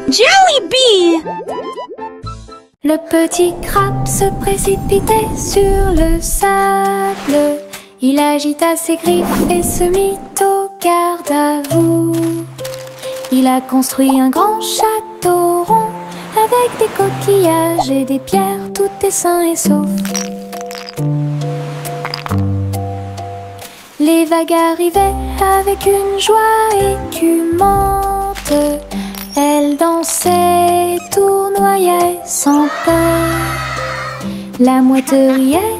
Jelly Bee! Le petit crabe se précipitait sur le sable. Il agita ses griffes et se mit au garde à vous. Il a construit un grand château rond avec des coquillages et des pierres, tout est sain et sauf. Les vagues arrivaient avec une joie écumante. Elles dansaient, tournoyaient sans peur. La mouette riait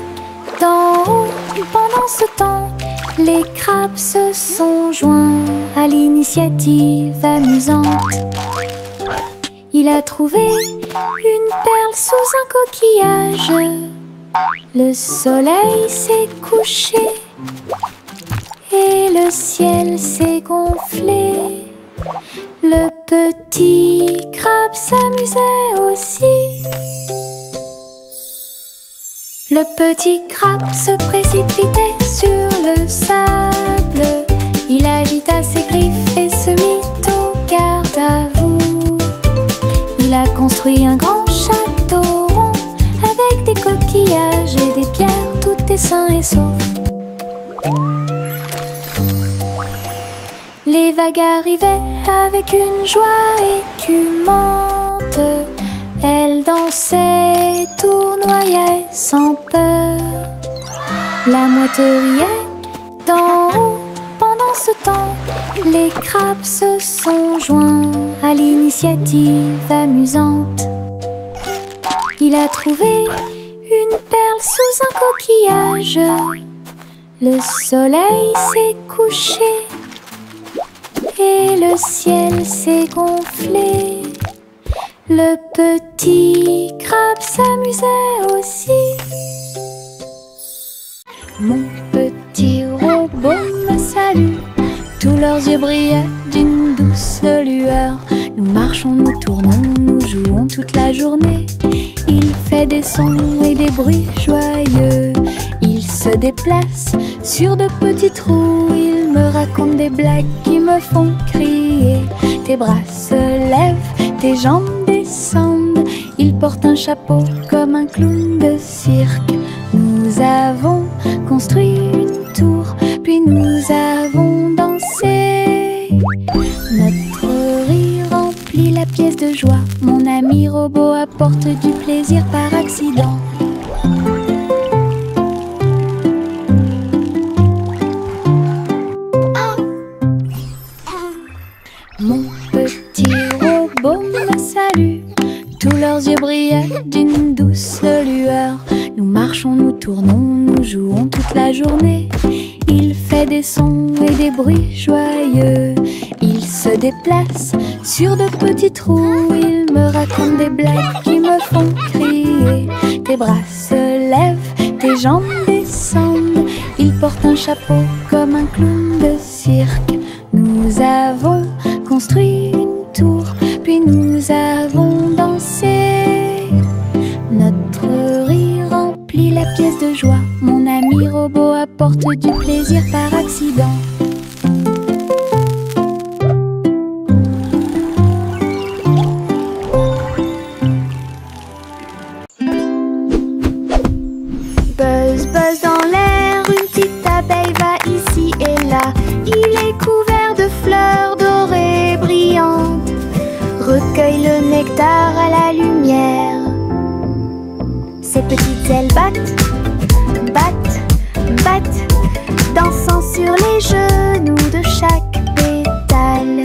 d'en haut. Pendant ce temps, les crabes se sont joints à l'initiative amusante. Il a trouvé une perle sous un coquillage. Le soleil s'est couché et le ciel s'est gonflé. Le petit crabe s'amusait aussi. Le petit crabe se précipitait sur le sable. Il agita ses griffes et se mit au garde à vous. Il a construit un grand château rond avec des coquillages et des pierres, tout est sain et sauf. Les vagues arrivaient avec une joie écumante. Elles dansaient, tournoyaient sans peur. La mouette riait d'en haut. Pendant ce temps, les crabes se sont joints à l'initiative amusante. Il a trouvé une perle sous un coquillage. Le soleil s'est couché et le ciel s'est gonflé. Le petit crabe s'amusait aussi. Mon petit robot me salue. Tous leurs yeux brillaient d'une douce lueur. Nous marchons, nous tournons, nous jouons toute la journée. Il fait des sons et des bruits joyeux. Il se déplace sur de petits trous. Il me raconte des blagues qui me font crier. Tes bras se lèvent, tes jambes descendent. Il porte un chapeau comme un clown de cirque. Nous avons construit une tour, puis nous avons dansé. Notre rire remplit la pièce de joie. Mon ami robot apporte du plaisir par accident. Mon petit robot me salue. Tous leurs yeux brillaient d'une douce lueur. Nous marchons, nous tournons, nous jouons toute la journée. Il fait des sons et des bruits joyeux. Il se déplace sur de petits trous. Il me raconte des blagues qui me font crier. Tes bras se lèvent, tes jambes descendent. Il porte un chapeau comme un clown de cirque. Nous avons construit une tour, puis nous avons dansé. Notre rire remplit la pièce de joie. Mon ami robot apporte du plaisir par accident. Buzz, buzz dans l'air, une petite abeille va ici et là. Il est couvert de fleurs dorées brillantes. Recueille le nectar à la lumière. Ses petites ailes battent, battent, battent, dansant sur les genoux de chaque pétale.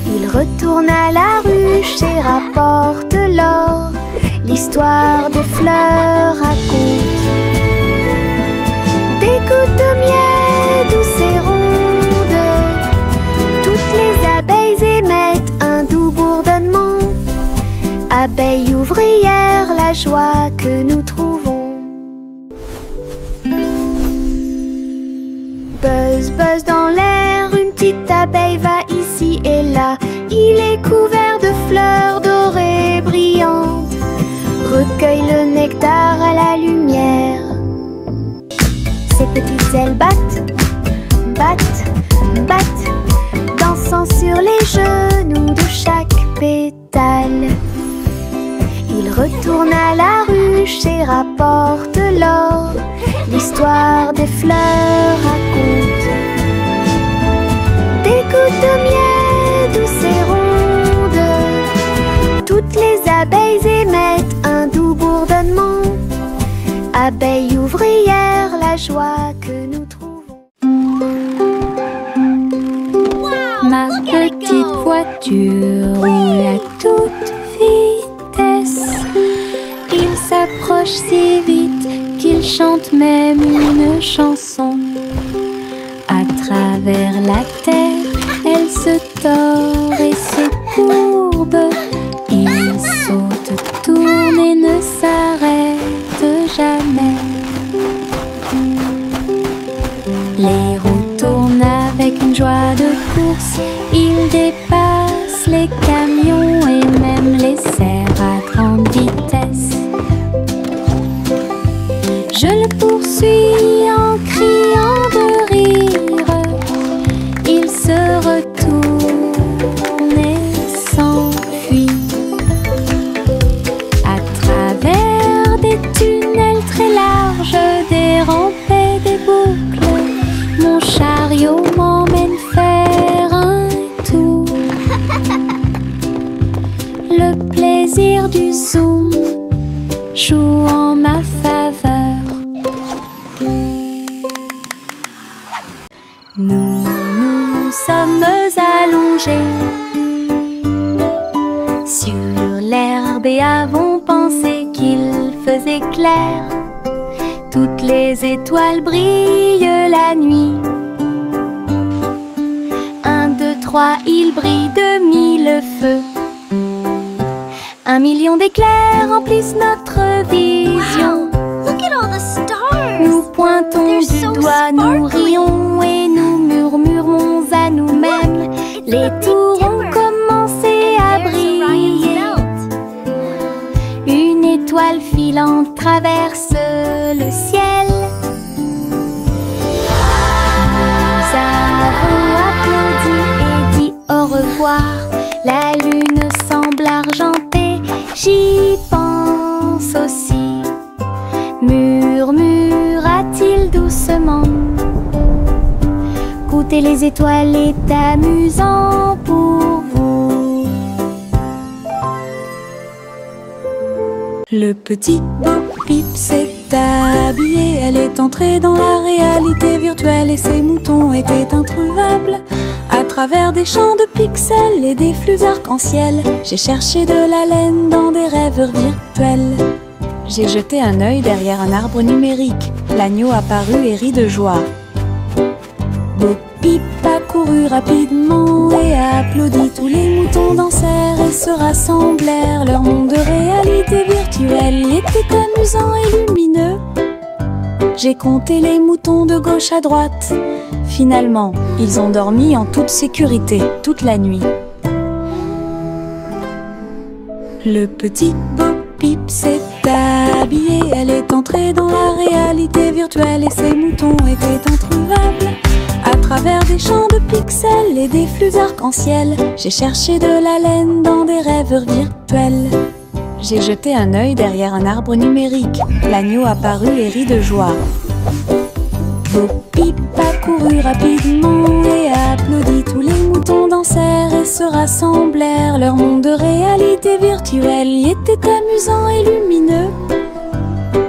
Il retourne à la ruche et rapporte l'or. L'histoire des fleurs raconte des gouttes de miel douces et rondes. Toutes les abeilles émettent un doux bourdonnement. Abeilles ouvrières, la joie que nous trouvons. Buzz, buzz dans l'air, une petite abeille va ici et là. Il est couvert de fleurs dorées brillantes. Recueille le nectar à la lumière. Ses petites ailes battent, battent, battent, dansant sur les genoux de chaque pétale. apporte l'or. L'histoire des fleurs raconte des gouttes de miel douces et rondes. Toutes les abeilles émettent un doux bourdonnement. Abeilles ouvrières, la joie que nous trouvons. Ma petite voiture roule à toute vitesse. Il s'approche si vite qu'il chante même une chanson. À travers la terre, elle se tord et se courbe. Il saute, tourne et ne s'arrête jamais. Les roues tournent avec une joie de course. Il dépasse les camions et même les cerfs à grande vitesse. Je le poursuis en criant de rire. Il se retourne et s'enfuit. À travers des tunnels très larges, des rampes et des boucles, mon chariot m'emmène faire un tour. Le plaisir du zoom joue en ma faveur. Nous sommes allongés sur l'herbe et avons pensé qu'il faisait clair. Toutes les étoiles brillent la nuit. 1, 2, 3, il brille de 1000 feux. 1 million d'éclairs remplissent notre vision. Look at all the stars. Nous pointons du doigt, nous rions et nous murmurons à nous-mêmes. Les tours ont commencé à briller. Une étoile filante traverse le ciel. Nous avons applaudi et dit au revoir. La lune semble argentée, j'y pense aussi. Murmura-t-il doucement. Goûter les étoiles est amusant pour vous. Le petit Bo Peep s'est habillé. Elle est entrée dans la réalité virtuelle et ses moutons étaient introuvables. À travers des champs de pixels et des flux arc-en-ciel, j'ai cherché de la laine dans des rêves virtuels. J'ai jeté un œil derrière un arbre numérique. L'agneau apparut et rit de joie. Bo Peep a couru rapidement et a applaudi. Tous les moutons dansèrent et se rassemblèrent. Leur monde de réalité virtuelle était amusant et lumineux. J'ai compté les moutons de gauche à droite. Finalement, ils ont dormi en toute sécurité toute la nuit. Le petit Bo Peep s'est habillé. Elle est entrée dans la réalité virtuelle et ses moutons étaient introuvables. À travers des champs de pixels et des flux arc-en-ciel, j'ai cherché de la laine dans des rêves virtuels. J'ai jeté un œil derrière un arbre numérique. L'agneau apparut et rit de joie. Bo Peep a couru rapidement et a applaudi. Tous les moutons dansèrent et se rassemblèrent. Leur monde de réalité virtuelle y était amusant et lumineux.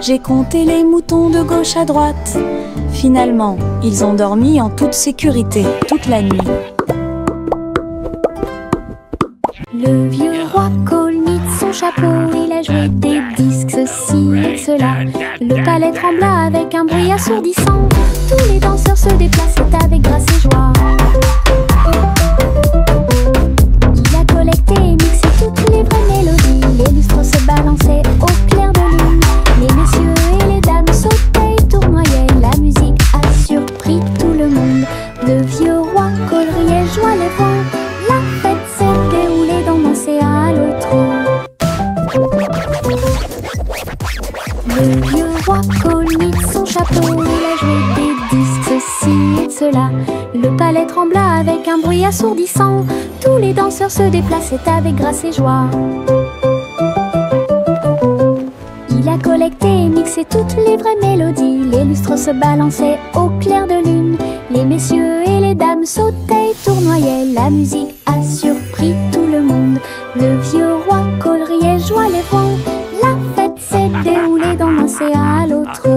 J'ai compté les moutons de gauche à droite. Finalement, ils ont dormi en toute sécurité toute la nuit. Le vieux roi Cole mit son chapeau, il a joué des disques, ceci et cela. Le palais trembla avec un bruit assourdissant. Tous les danseurs se déplaçaient avec grâce et joie. Il a collecté et mixé toutes les vraies mélodies. Les lustres se balançaient au clair de lune. Les messieurs et les dames sautaient et tournoyaient. La musique a surpris tout le monde. Le vieux roi Cole riait, joie les vents. La fête s'est déroulée dans l'océan à l'autre. Le vieux roi Cole mit son chapeau, il a joué des disques, ceci et cela. Le palais trembla avec un bruit assourdissant. Tous les danseurs se déplaçaient avec grâce et joie. Il a collecté et mixé toutes les vraies mélodies. Les lustres se balançaient au clair de lune. Les messieurs et les dames sautaient et tournoyaient. La musique a surpris tout le monde. Le vieux roi Cole riait, joie les vents. La fête s'est déroulée d'un océan à l'autre.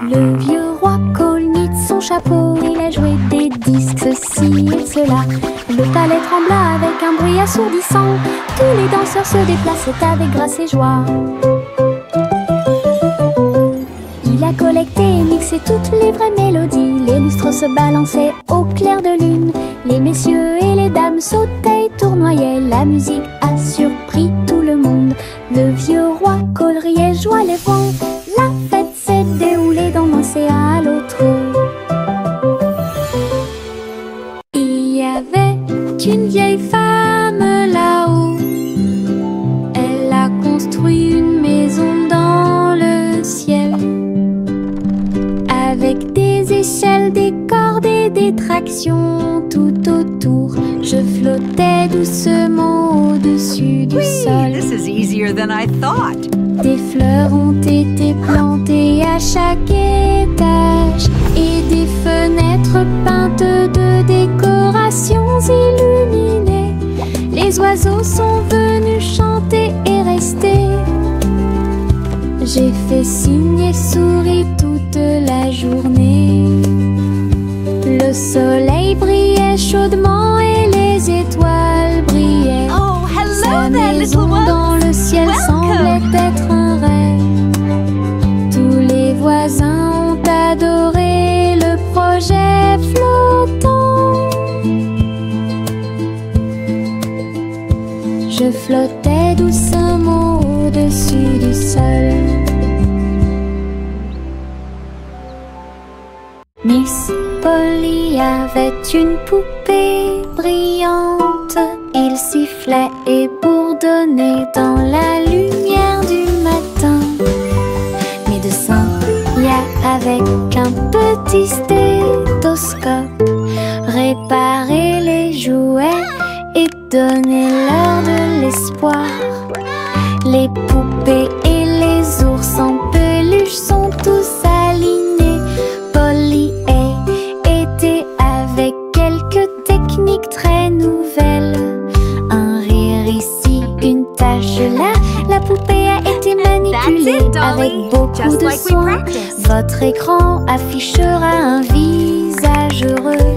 Le vieux roi Cole mit son chapeau. Il a joué des disques, ceci et cela. Le palais trembla avec un bruit assourdissant. Tous les danseurs se déplaçaient avec grâce et joie. Il a collecté et mixé toutes les vraies mélodies. Les lustres se balançaient au clair de lune. Les messieurs et les dames sautaient et tournoyaient. La musique a surpris tout le monde. Le vieux roi Cole riait, joie les vents. La fête s'est déroulée d'un océan à l'autre. Il y avait une vieille femme là-haut. Elle a construit une maison dans le ciel, avec des échelles, des cordes et des tractions tout autour. Je flottais doucement au-dessus du sol. This is easier than I thought. Des fleurs ont été plantées à chaque étage et des fenêtres peintes de décorations illuminées. Les oiseaux sont venus chanter et rester. J'ai fait signe et souri toute la journée. Le soleil brillait chaudement et les étoiles brillaient. Oh, Sa hello there, maison little dans one. le ciel semblait être un rêve. Tous les voisins ont adoré le projet flottant. Je flottais doucement au-dessus du sol. Miss Polly avait une poupée brillante. Il sifflait et bourdonnait dans la lumière du matin. Médecin, avec un petit stéthoscope, réparer les jouets et donner leur de l'espoir. Les poupées et les ours en peluche sont tous alignés. Polly était avec quelques techniques très nouvelles. Un rire ici, une tache là. La poupée a été manipulée avec beaucoup de soin. Votre écran affichera un visage heureux.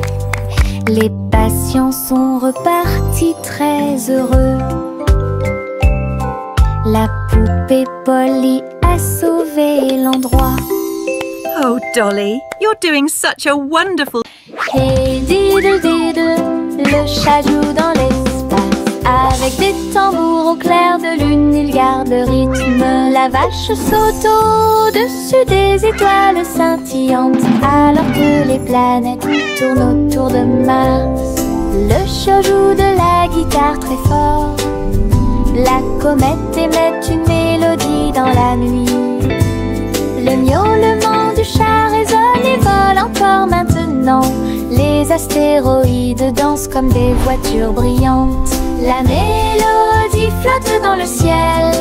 Les patients sont repartis très heureux. La poupée Polly a sauvé l'endroit. Oh, Dolly, you're doing such a wonderful... Hey diddle diddle, le chat joue dans l'espace. Avec des tambours au clair de lune, il garde le rythme. La vache saute au-dessus des étoiles scintillantes, alors que les planètes tournent autour de Mars. Le chat joue de la guitare très fort. La comète émet une mélodie dans la nuit. Le miaulement du chat résonne et vole encore maintenant. Les astéroïdes dansent comme des voitures brillantes. La mélodie flotte dans le ciel.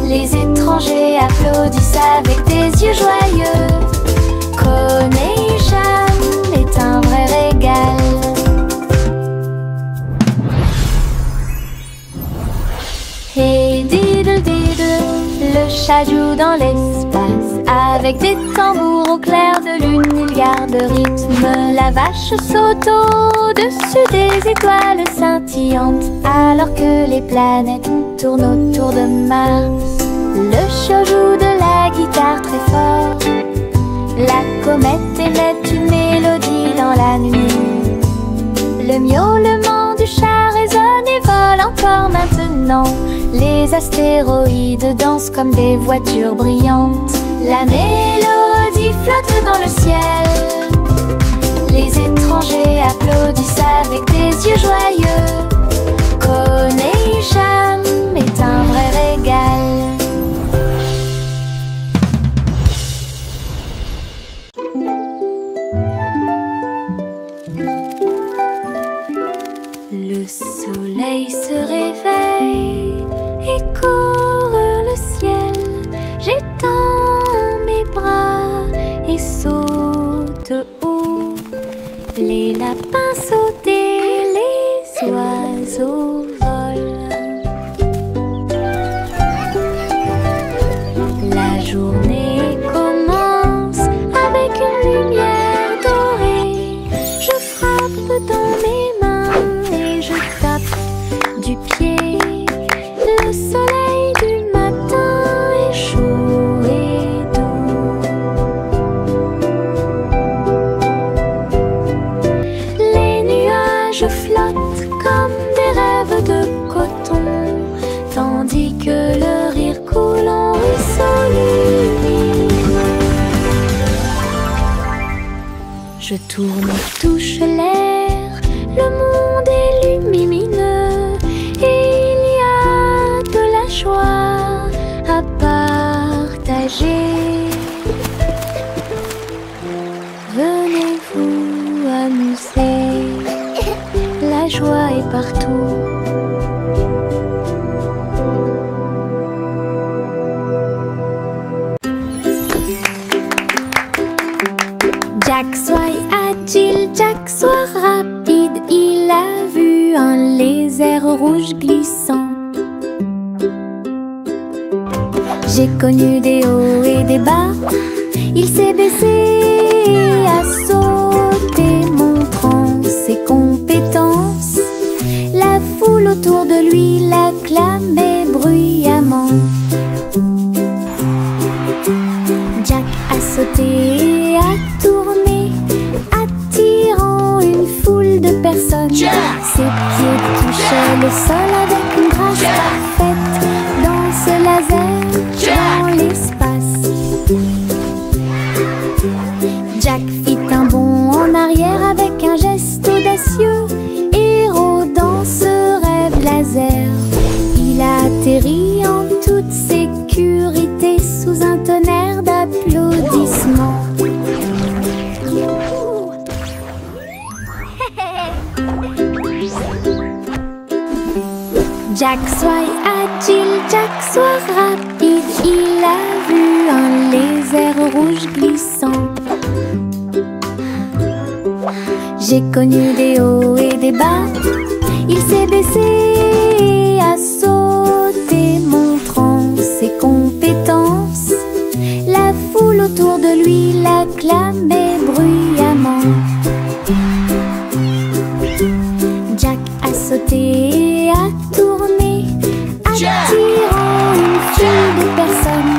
Les étrangers applaudissent avec des yeux joyeux. Connection est un vrai régal. Hey diddle diddle, le chat joue dans l'espace. Avec des tambours au clair de lune, il garde le rythme. La vache saute au-dessus des étoiles scintillantes, alors que les planètes tournent autour de Mars. Le chat joue de la guitare très fort. La comète émet une mélodie dans la nuit. Le miaulement du chat résonne et vole encore maintenant. Les astéroïdes dansent comme des voitures brillantes. La mélodie flotte dans le ciel. Les étrangers applaudissent avec des yeux joyeux. Connection est un vrai régal. Le soleil se réveille et court Les lapins sautaient, les oiseaux volent. La journée commence avec une lumière dorée. Je frappe dans mes mains et je tape du pied. Le soleil du matin est chaud et doux. Les nuages flottent comme des rêves de coton, tandis que le rire coule en ruisseau lumineux. Je tourne, touche l'air, le monde est lumineux et il y a de la joie à partager. Venez vous amuser, la joie est partout. Jack soit agile, Jack soit rapide, il a vu un lézard rouge glissant. J'ai connu des hauts et des bas, il s'est baissé à sauter, montrant ses compétences. La foule autour de lui l'acclamait bruyamment. Jack a sauté et a tourné, attirant une foule de personnes. Ses pieds touchaient le sol avec une grâce parfaite. Danse laser dans l'espace. Jack fit un bond en arrière avec un geste audacieux. Héros dans ce rêve laser, il a atterri en toute sécurité sous un tonnerre d'applaudissements. Jack soit agile, Jack soit rapide, il a vu un lézard rouge glissant. J'ai connu des hauts et des bas, il s'est baissé à sauter, montrant ses compétences. La foule autour de lui l'acclamait bruyamment. Jack a sauté et a tourné, attirant une foule de personnes.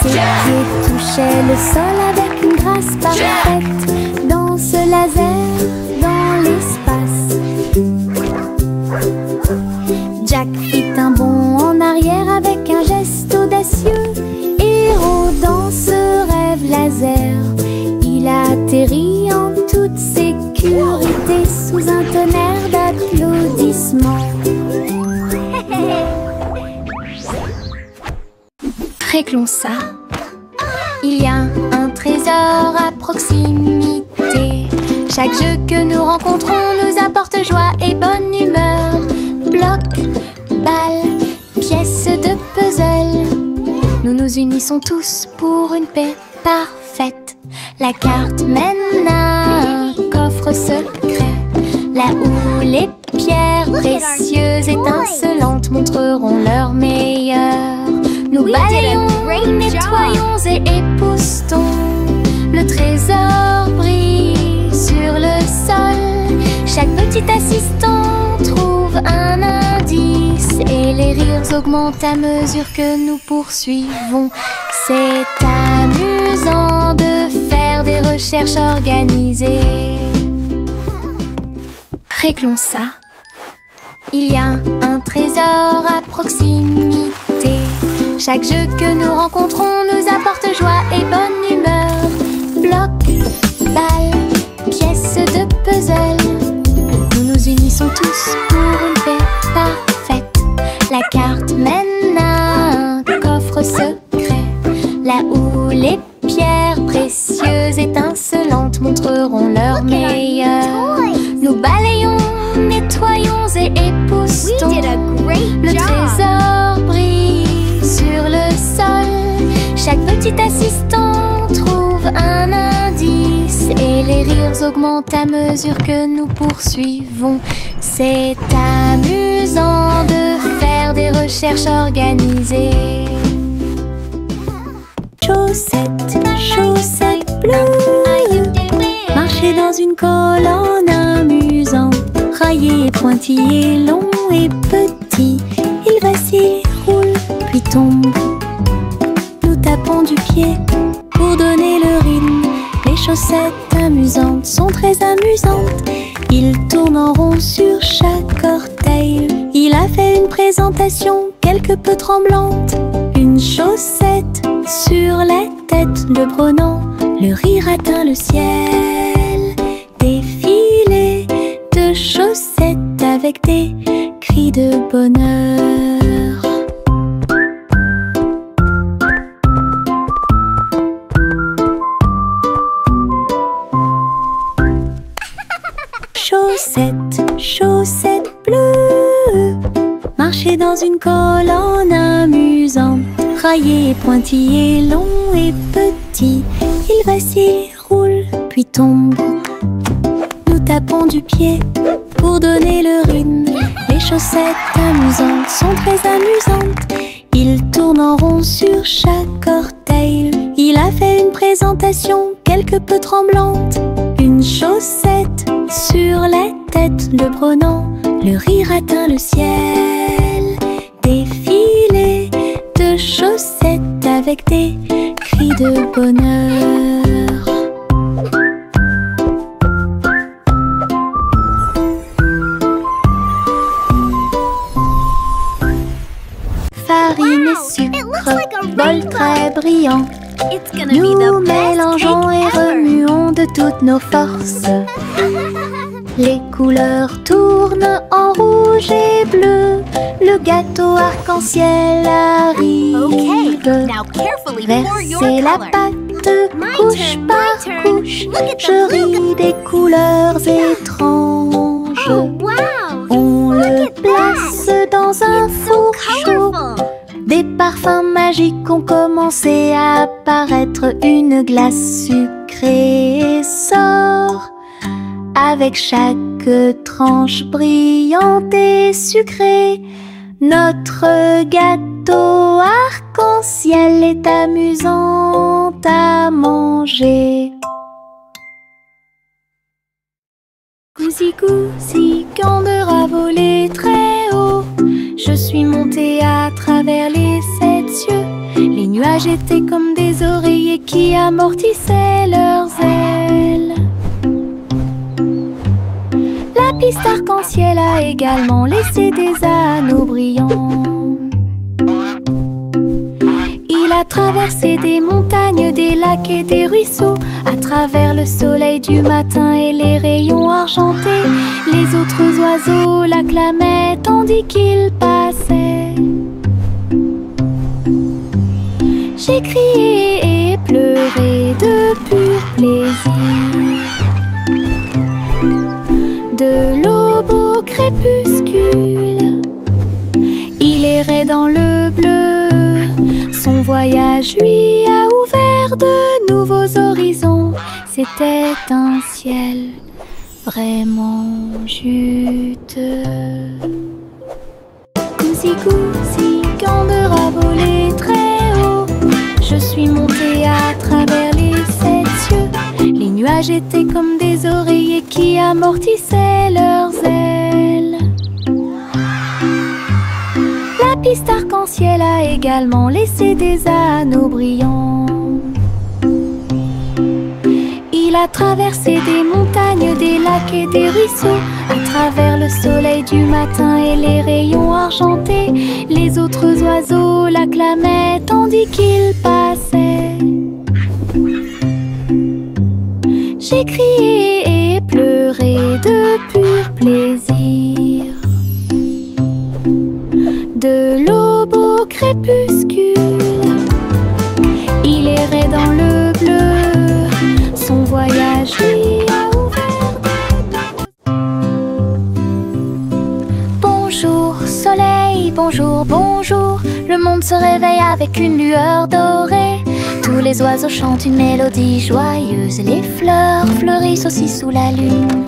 Ses pieds touchaient le sol avec une grâce parfaite. Danse laser dans l'espace. Jack fit un bond en arrière avec un geste audacieux. Héros dans ce rêve laser, il a atterri en toute sécurité sous un tonnerre d'applaudissements. Réglons ça. Il y a un trésor à proximité. Chaque jeu que nous rencontrons nous apporte joie et bonne humeur. Bloc, balle, pièces de puzzle. Nous nous unissons tous pour une paix parfaite. La carte mène à un coffre secret, là où les pierres précieuses étincelantes montreront leur meilleur. Nous balayons, nettoyons et époustons. Le trésor brille sur le sol. Chaque petit assistant trouve un indice et les rires augmentent à mesure que nous poursuivons. C'est amusant de faire des recherches organisées. Réglons ça. Il y a un trésor à proximité. Chaque jeu que nous rencontrons nous apporte joie et bonne humeur. Bloc, balle, pièces de puzzle. Nous nous unissons tous pour une paix parfaite. La carte mène à un coffre secret, là où les pierres précieuses étincelantes montreront leur meilleur. Nous balayons, nettoyons et époustons. Le trésor brille sur le sol. Chaque petit assistant trouve un indice et les désirs augmentent à mesure que nous poursuivons. C'est amusant de faire des recherches organisées. Chaussettes, chaussettes bleues, marcher dans une colonne amusant. Raillé, pointillé, long et petit, il vacille, roule, puis tombe. Nous tapons du pied pour donner le rythme. Les chaussettes amusantes sont très amusantes. Il tourne en rond sur chaque orteil. Il a fait une présentation quelque peu tremblante. Une chaussette sur la tête le prenant. Le rire atteint le ciel. Défilé de chaussettes avec des cris de bonheur. Chaussettes, chaussettes bleues, marcher dans une colonne amusante. Raillé, pointillé, long et petit, il vacille, roule, puis tombe. Nous tapons du pied pour donner le rythme. Les chaussettes amusantes sont très amusantes. Il tourne en rond sur chaque orteil. Il a fait une présentation quelque peu tremblante. Une chaussette sur la tête le prenant. Le rire atteint le ciel. Défilé de chaussettes avec des cris de bonheur. Farine et sucre, bol très brillant. Nous mélangeons et remuons de toutes nos forces. Les couleurs tournent en rouge et bleu. Le gâteau arc-en-ciel arrive. Versez la pâte couche par couche. Je ris des couleurs étranges. On le place dans un four chaud. Des parfums magiques ont commencé à apparaître. Une glace sucrée sort avec chaque tranche brillante et sucrée. Notre gâteau arc-en-ciel est amusant à manger. Cousi cousi, candeur a volé très haut. Je suis montée à travers les 7 cieux. Les nuages étaient comme des oreillers qui amortissaient leurs ailes. La piste arc-en-ciel a également laissé des anneaux brillants. Il a traversé des montagnes, des lacs et des ruisseaux. À travers le soleil du matin et les rayons argentés, les autres oiseaux l'acclamaient tandis qu'il passait. J'ai crié et pleuré de pur plaisir. De l'aube au crépuscule, il errait dans le bleu. Son voyage lui a ouvert de nouveaux horizons. C'était un ciel vraiment juteux. Cousi cousi, candeur a volé très haut. Je suis montée à travers les 7 cieux. Les nuages étaient comme des oreillers qui amortissaient leurs ailes. La piste arc-en-ciel a également laissé des anneaux brillants. Il a traversé des montagnes, des lacs et des ruisseaux. À travers le soleil du matin et les rayons argentés, les autres oiseaux l'acclamaient tandis qu'il passait. J'ai crié et pleuré de pur plaisir. De l'aube au crépuscule, il errait dans le bleu. Son voyage lui a ouvert. Bonjour soleil, bonjour, bonjour. Le monde se réveille avec une lueur dorée. Tous les oiseaux chantent une mélodie joyeuse. Les fleurs fleurissent aussi sous la lune.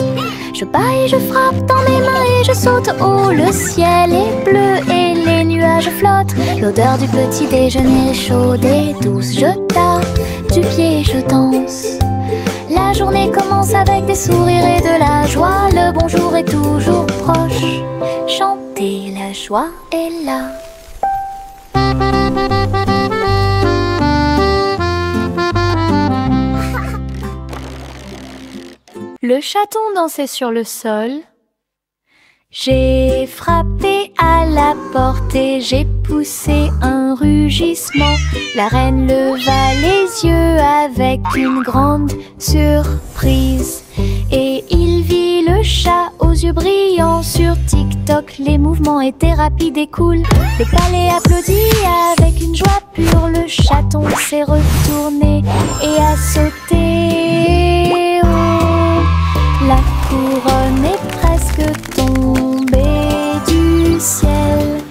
Je bats et je frappe dans mes mains et je saute haut. Le ciel est bleu et les nuages flottent. L'odeur du petit déjeuner est chaude et douce. Je tape du pied et je danse. La journée commence avec des sourires et de la joie. Le bonjour est toujours proche. Chantez, la joie est là. Le chaton dansait sur le sol. J'ai frappé à la porte et j'ai poussé un rugissement. La reine leva les yeux avec une grande surprise. Et il vit le chat aux yeux brillants. Sur TikTok, les mouvements étaient rapides et cool. Le palais applaudit avec une joie pure. Le chaton s'est retourné et a sauté. Oh, la couronne est presque tombée du ciel.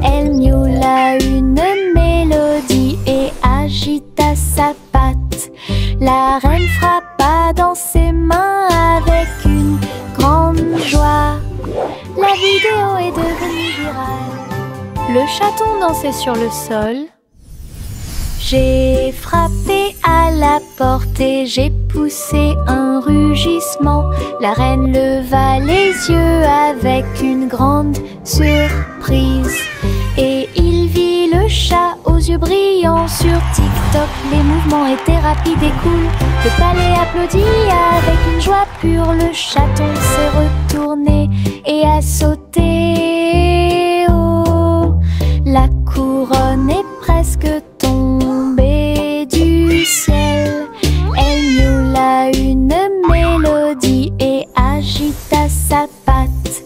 Elle miaula une mélodie et agita sa patte. La reine frappa dans ses mains avec une grande joie. La vidéo est devenue virale. Le chaton dansait sur le sol. J'ai frappé à la porte et j'ai poussé un rugissement. La reine leva les yeux avec une grande surprise. Et il vit le chat aux yeux brillants. Sur TikTok, les mouvements étaient rapides et cool. Le palais applaudit avec une joie pure. Le chaton s'est retourné et a sauté. Oh, la couronne est presque tombée du ciel. Elle miaula une mélodie et agita sa patte.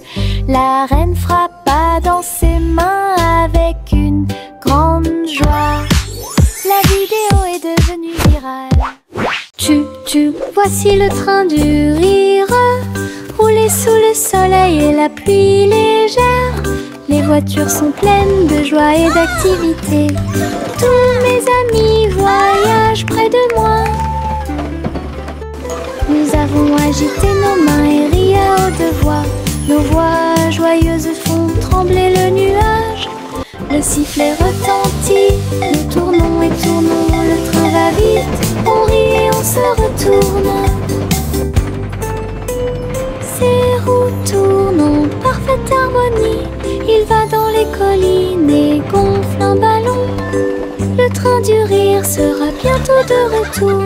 La reine frappa dans ses mains avec une grande joie. La vidéo est devenue virale. Tu, voici le train du rire. Rouler sous le soleil et la pluie légère. Les voitures sont pleines de joie et d'activité. Tous mes amis voyagent près de moi. Nous avons agité nos mains et ri à haute voix. Nos voix joyeuses font trembler le nuage. Le sifflet retentit, nous tournons et tournons. Le train va vite, on rit et on se retourne. Ces roues tournent en parfaite harmonie. Il va dans les collines et gonfle un ballon. Le train du rire sera bientôt de retour.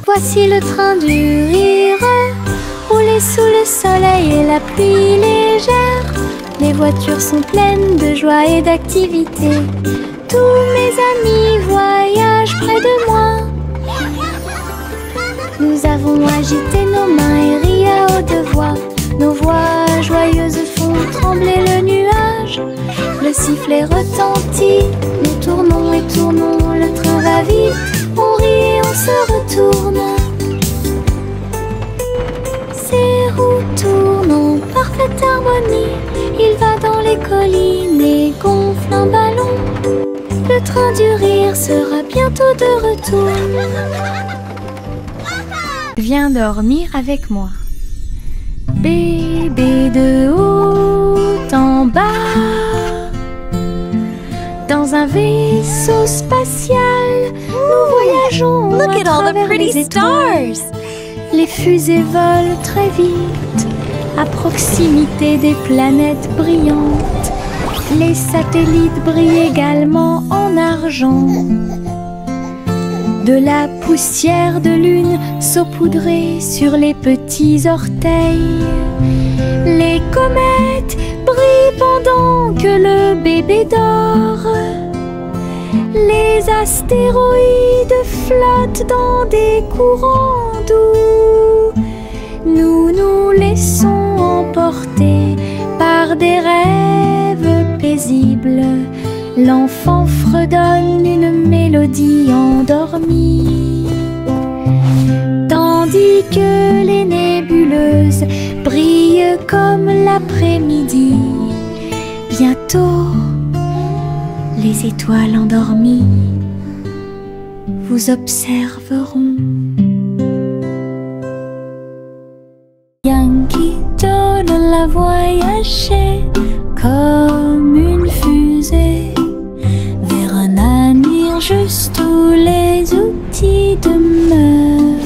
Voici le train du rire. Rouler sous le soleil et la pluie légère. Les voitures sont pleines de joie et d'activité. Tous mes amis voyagent près de moi. Nous avons agité nos mains et ri à haute voix. Nos voix joyeuses font trembler le nuage. Le sifflet retentit, nous tournons et tournons. Le train va vite, on rit et on se retourne. Ces roues tournent en parfaite harmonie. Il va dans les collines et gonfle un ballon. Le train du rire sera bientôt de retour. Viens dormir avec moi. Bébé de haut en bas, dans un vaisseau spatial, nous voyageons. Look at all the travers pretty les étoiles. stars. Les fusées volent très vite, à proximité des planètes brillantes. Les satellites brillent également en argent. De la poussière de lune saupoudrée sur les petits orteils. Les comètes brillent pendant que le bébé dort. Les astéroïdes flottent dans des courants doux. Nous nous laissons emporter par des rêves paisibles. L'enfant fredonne une mélodie endormie, tandis que les nébuleuses brillent comme l'après-midi. Bientôt, les étoiles endormies vous observeront. Yankee Doodle a voyagé comme une fusée vers un avenir juste où les outils demeurent.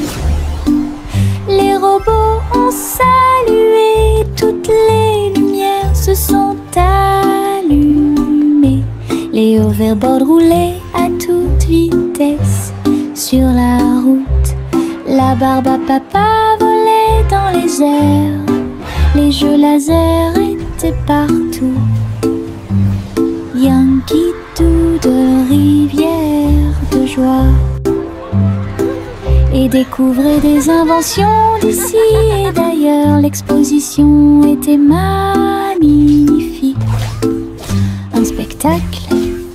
Les robots ont salué, toutes les lumières se sont allumées. Les hoverboards roulaient à toute vitesse sur la route. La barbe à papa volait dans les airs. Les jeux laser étaient partout. Yankee Doodle, rivière de joie, et découvrait des inventions d'ici et d'ailleurs. L'exposition était magnifique. Un spectacle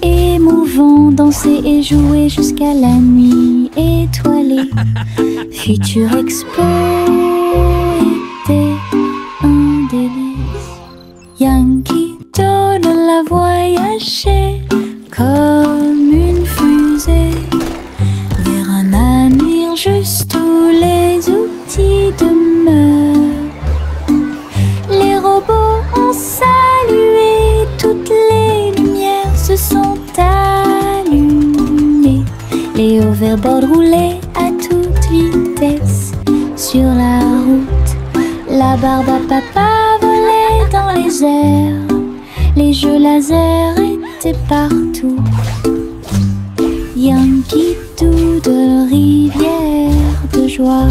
émouvant, danser et jouer jusqu'à la nuit étoilée. Future Expo était un délice. Yankee Doodle a voyagé comme une fusée vers un avenir juste où les outils demeurent. Les robots ont salué, toutes les lumières se sont allumées. Les hoverboards roulaient à toute vitesse sur la route. La barbe à papa volait dans les airs. Les jeux laser étaient partout. Yankee Doodle, rivière de joie,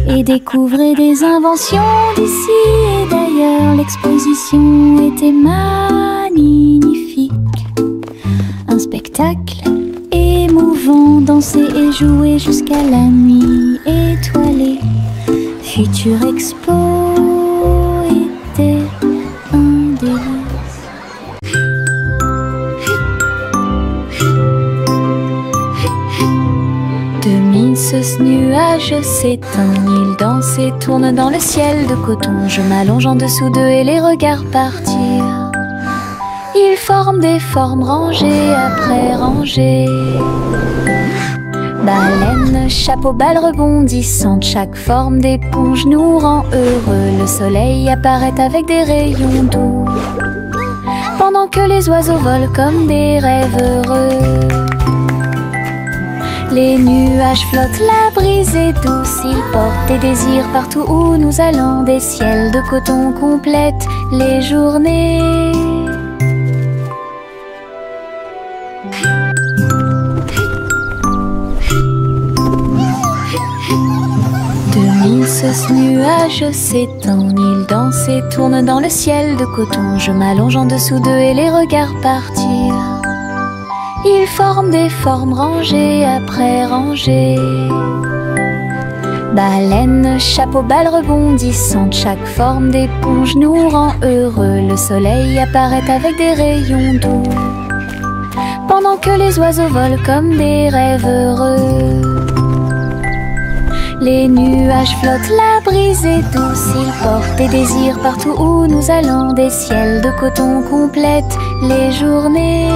et découvrait des inventions d'ici et d'ailleurs. L'exposition était magnifique. Un spectacle émouvant, danser et jouer jusqu'à la nuit étoilée. Future Expo était un délice. Ce nuage s'éteint, il danse et tourne dans le ciel de coton. Je m'allonge en dessous d'eux et les regarde partir. Ils forment des formes rangées après rangées. Baleine, chapeau, balle rebondissante, chaque forme d'éponge nous rend heureux. Le soleil apparaît avec des rayons doux, pendant que les oiseaux volent comme des rêves heureux. Les nuages flottent, la brise est douce, ils portent des désirs partout où nous allons. Des ciels de coton complètent les journées. Ce nuage s'étend, il danse et tourne dans le ciel de coton. Je m'allonge en dessous d'eux et les regarde partir. Ils forment des formes rangées après rangées. Baleine, chapeau, balle rebondissante, chaque forme d'éponge nous rend heureux. Le soleil apparaît avec des rayons doux, pendant que les oiseaux volent comme des rêves heureux. Les nuages flottent, la brise est douce, ils portent des désirs partout où nous allons. Des ciels de coton complètent les journées.